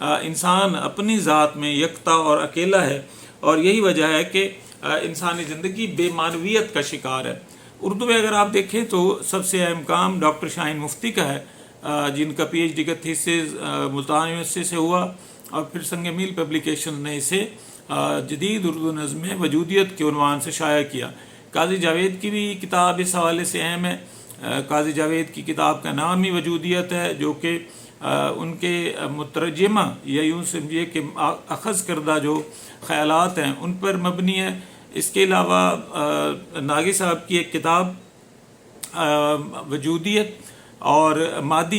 انسان اپنی ذات میں یکتا اور اکیلا ہے، اور یہی وجہ ہے کہ انسانی زندگی بے معنویت کا شکار ہے۔ اردو میں اگر آپ دیکھیں تو سب سے اہم کام ڈاکٹر شاہین مفتی کا ہے، جن کا پی ایچ ڈی کا تھیسس ملتان یونیورسٹی سے ہوا، اور پھر سنگ میل پبلیکیشن نے اسے جدید اردو نظم میں وجودیت کے عنوان سے شائع کیا۔ قاضی جاوید کی بھی کتاب اس حوالے سے اہم ہے۔ قاضی جاوید کی کتاب کا نام ہی وجودیت ہے، جو کہ ان کے مترجمہ یا یوں سمجھیے کہ اخذ کردہ جو خیالات ہیں ان پر مبنی ہے۔ اس کے علاوہ ناگی صاحب کی ایک کتاب وجودیت اور مادی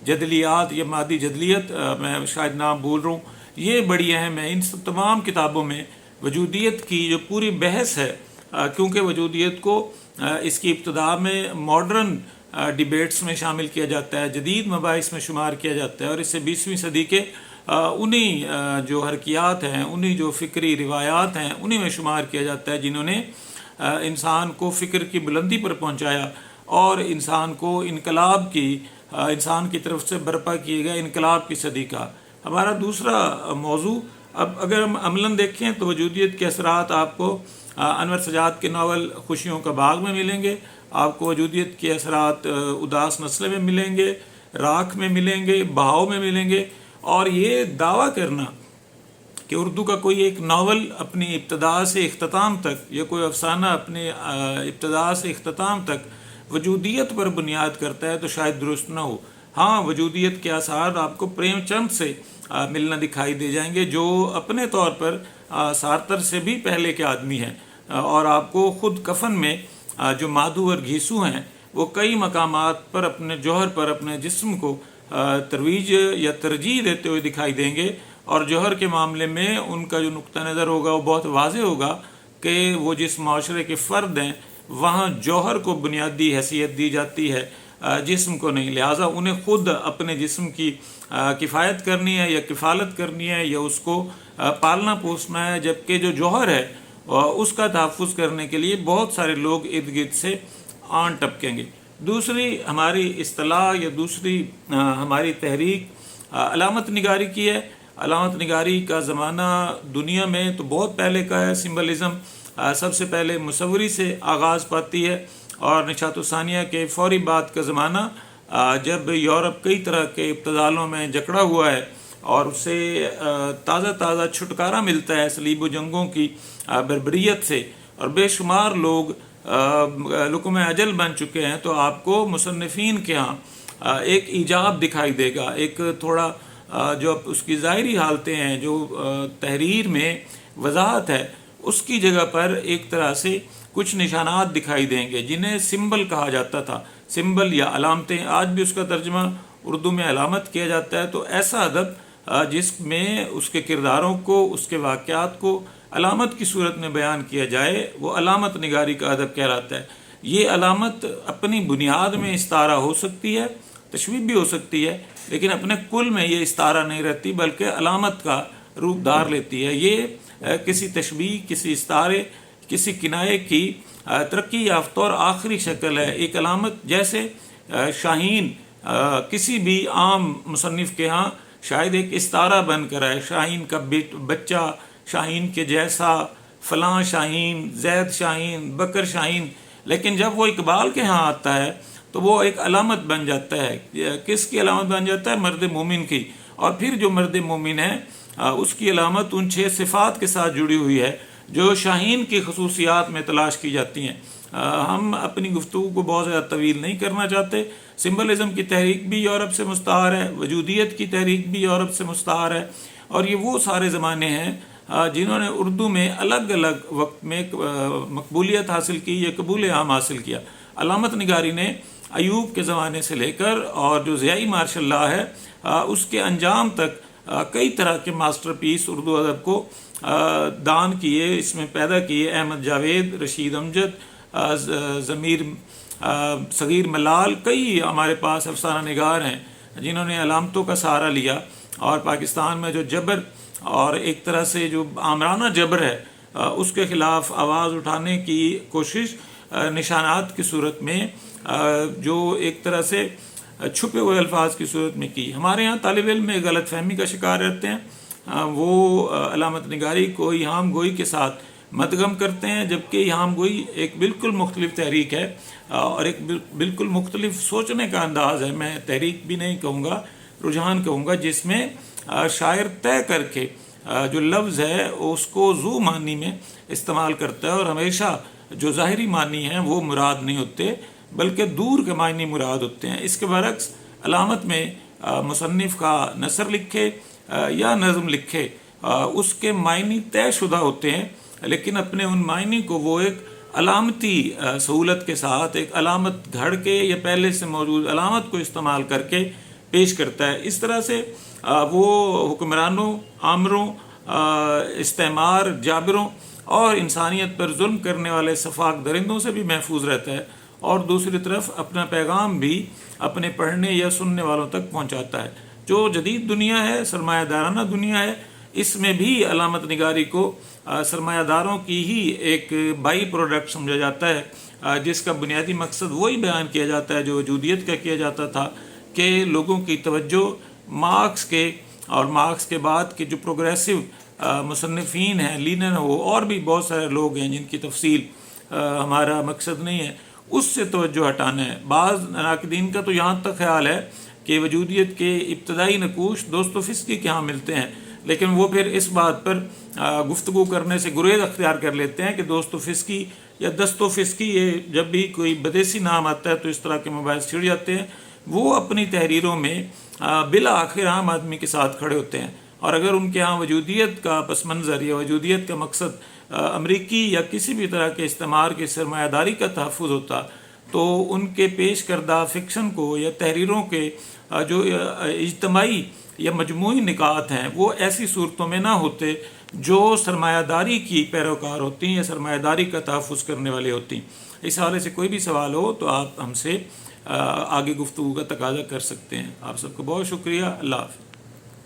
جدلیات یا مادی جدلیت، میں شاید نام بول رہا ہوں، یہ بڑی اہم ہے۔ ان تمام کتابوں میں وجودیت کی جو پوری بحث ہے، کیونکہ وجودیت کو اس کی ابتدا میں ماڈرن ڈیبیٹس میں شامل کیا جاتا ہے، جدید مباحث میں شمار کیا جاتا ہے، اور اسے 20ویں صدی کے انہی جو حرکیات ہیں، انہی جو فکری روایات ہیں، انہی میں شمار کیا جاتا ہے جنہوں نے انسان کو فکر کی بلندی پر پہنچایا اور انسان کو انقلاب کی، انسان کی طرف سے برپا کیے گئے انقلاب کی صدی کا۔ ہمارا دوسرا موضوع، اب اگر ہم عملاً دیکھیں تو وجودیت کے اثرات آپ کو انور سجاد کے ناول خوشیوں کا باغ میں ملیں گے، آپ کو وجودیت کے اثرات اداس نسلیں میں ملیں گے، راکھ میں ملیں گے، بہاؤ میں ملیں گے۔ اور یہ دعویٰ کرنا کہ اردو کا کوئی ایک ناول اپنی ابتدا سے اختتام تک، یا کوئی افسانہ اپنے ابتدا سے اختتام تک وجودیت پر بنیاد کرتا ہے، تو شاید درست نہ ہو۔ ہاں، وجودیت کے آثار آپ کو پریم چند سے ملنا دکھائی دے جائیں گے، جو اپنے طور پر سارتر سے بھی پہلے کے آدمی ہیں، اور آپ کو خود کفن میں جو مادھو اور گھیسو ہیں، وہ کئی مقامات پر اپنے جوہر پر اپنے جسم کو ترویج یا ترجیح دیتے ہوئے دکھائی دیں گے، اور جوہر کے معاملے میں ان کا جو نقطہ نظر ہوگا وہ بہت واضح ہوگا کہ وہ جس معاشرے کے فرد ہیں وہاں جوہر کو بنیادی حیثیت دی جاتی ہے، جسم کو نہیں، لہٰذا انہیں خود اپنے جسم کی کفایت کرنی ہے یا کفالت کرنی ہے یا اس کو پالنا پوسنا ہے، جبکہ جو جوہر ہے اس کا تحفظ کرنے کے لیے بہت سارے لوگ ارد گرد سے آن ٹپکیں گے۔ دوسری ہماری اصطلاح یا دوسری ہماری تحریک علامت نگاری کی ہے۔ علامت نگاری کا زمانہ دنیا میں تو بہت پہلے کا ہے۔ سمبلزم سب سے پہلے مصوری سے آغاز پاتی ہے، اور نشاط ثانیہ کے فوری بعد کا زمانہ جب یورپ کئی طرح کے ابتذالوں میں جکڑا ہوا ہے اور اسے تازہ چھٹکارا ملتا ہے صلیب و جنگوں کی بربریت سے، اور بے شمار لوگ لقم اجل بن چکے ہیں، تو آپ کو مصنفین کے ہاں ایک ایجاب دکھائی دے گا، ایک تھوڑا جو اس کی ظاہری حالتیں ہیں، جو تحریر میں وضاحت ہے، اس کی جگہ پر ایک طرح سے کچھ نشانات دکھائی دیں گے جنہیں سمبل کہا جاتا تھا، سمبل یا علامتیں، آج بھی اس کا ترجمہ اردو میں علامت کیا جاتا ہے۔ تو ایسا ادب جس میں اس کے کرداروں کو، اس کے واقعات کو علامت کی صورت میں بیان کیا جائے، وہ علامت نگاری کا ادب کہلاتا ہے۔ یہ علامت اپنی بنیاد میں استعارہ ہو سکتی ہے، تشبیہ بھی ہو سکتی ہے، لیکن اپنے کل میں یہ استعارہ نہیں رہتی بلکہ علامت کا روپ دار لیتی ہے۔ یہ کسی تشبیہ، کسی استعارے، کسی کنایے کی ترقی یافتہ اور آخری شکل ہے۔ ایک علامت جیسے شاہین کسی بھی عام مصنف کے ہاں شاید ایک استعارہ بن کر آئے، شاہین کا بچہ، شاہین کے جیسا، فلاں شاہین، زید شاہین، بکر شاہین، لیکن جب وہ اقبال کے ہاں آتا ہے تو وہ ایک علامت بن جاتا ہے۔ کس کی علامت بن جاتا ہے؟ مرد مومن کی۔ اور پھر جو مرد مومن ہے اس کی علامت ان 6 صفات کے ساتھ جڑی ہوئی ہے جو شاہین کی خصوصیات میں تلاش کی جاتی ہیں۔ ہم اپنی گفتگو کو بہت زیادہ طویل نہیں کرنا چاہتے۔ سمبلزم کی تحریک بھی یورپ سے مستعار ہے، وجودیت کی تحریک بھی یورپ سے مستعار ہے، اور یہ وہ سارے زمانے ہیں جنہوں نے اردو میں الگ الگ وقت میں مقبولیت حاصل کی یا قبول عام حاصل کیا۔ علامت نگاری نے ایوب کے زمانے سے لے کر اور جو ضیائی مارشل لاء ہے اس کے انجام تک کئی طرح کے ماسٹر پیس اردو ادب کو دان کیے، اس میں پیدا کیے۔ احمد جاوید، رشید امجد، ضمیر صغیر ملال، کئی ہمارے پاس افسانہ نگار ہیں جنہوں نے علامتوں کا سہارا لیا، اور پاکستان میں جو جبر اور ایک طرح سے جو آمرانہ جبر ہے اس کے خلاف آواز اٹھانے کی کوشش نشانات کی صورت میں جو ایک طرح سے چھپے ہوئے الفاظ کی صورت میں کی. ہمارے ہاں طالب علم میں غلط فہمی کا شکار رہتے ہیں. وہ علامت نگاری کو ایہام گوئی کے ساتھ مدغم کرتے ہیں، جبکہ ایہام گوئی ایک بالکل مختلف تحریک ہے اور ایک بالکل مختلف سوچنے کا انداز ہے. میں تحریک بھی نہیں کہوں گا، رجحان کہوں گا، جس میں شاعر طے کر کے جو لفظ ہے اس کو ذو معنی میں استعمال کرتا ہے، اور ہمیشہ جو ظاہری معنی ہیں وہ مراد نہیں ہوتے بلکہ دور کے معنی مراد ہوتے ہیں. اس کے برعکس علامت میں مصنف کا نثر لکھے یا نظم لکھے اس کے معنی طے شدہ ہوتے ہیں، لیکن اپنے ان معنی کو وہ ایک علامتی سہولت کے ساتھ ایک علامت گھڑ کے یا پہلے سے موجود علامت کو استعمال کر کے پیش کرتا ہے. اس طرح سے وہ حکمرانوں، آمروں، استعمار جابروں اور انسانیت پر ظلم کرنے والے سفاک درندوں سے بھی محفوظ رہتا ہے، اور دوسری طرف اپنا پیغام بھی اپنے پڑھنے یا سننے والوں تک پہنچاتا ہے. جو جدید دنیا ہے، سرمایہ دارانہ دنیا ہے، اس میں بھی علامت نگاری کو سرمایہ داروں کی ہی ایک بائی پروڈکٹ سمجھا جاتا ہے، جس کا بنیادی مقصد وہی بیان کیا جاتا ہے جو وجودیت کا کیا جاتا تھا، کہ لوگوں کی توجہ مارکس کے اور مارکس کے بعد کے جو پروگریسو مصنفین ہیں، لینن ہو، اور بھی بہت سارے لوگ ہیں جن کی تفصیل ہمارا مقصد نہیں ہے، اس سے توجہ ہٹانا ہے. بعض ناقدین کا تو یہاں تک خیال ہے کہ وجودیت کے ابتدائی نقوش دوستویفسکی کے ہاں ملتے ہیں، لیکن وہ پھر اس بات پر گفتگو کرنے سے گریز اختیار کر لیتے ہیں کہ دوستویفسکی یا دستویفسکی، یہ جب بھی کوئی بدیسی نام آتا ہے تو اس طرح کے مباحث چھڑ جاتے ہیں. وہ اپنی تحریروں میں بالآخر عام آدمی کے ساتھ کھڑے ہوتے ہیں، اور اگر ان کے ہاں وجودیت کا پس منظر یا وجودیت کا مقصد امریکی یا کسی بھی طرح کے استعمار کی سرمایہ داری کا تحفظ ہوتا تو ان کے پیش کردہ فکشن کو یا تحریروں کے جو اجتماعی یا مجموعی نکات ہیں وہ ایسی صورتوں میں نہ ہوتے جو سرمایہ داری کی پیروکار ہوتی ہیں یا سرمایہ داری کا تحفظ کرنے والی ہوتی ہیں. اس حوالے سے کوئی بھی سوال ہو تو آپ ہم سے آگے گفتگو کا تقاضا کر سکتے ہیں. آپ سب کو بہت شکریہ. اللہ حافظ.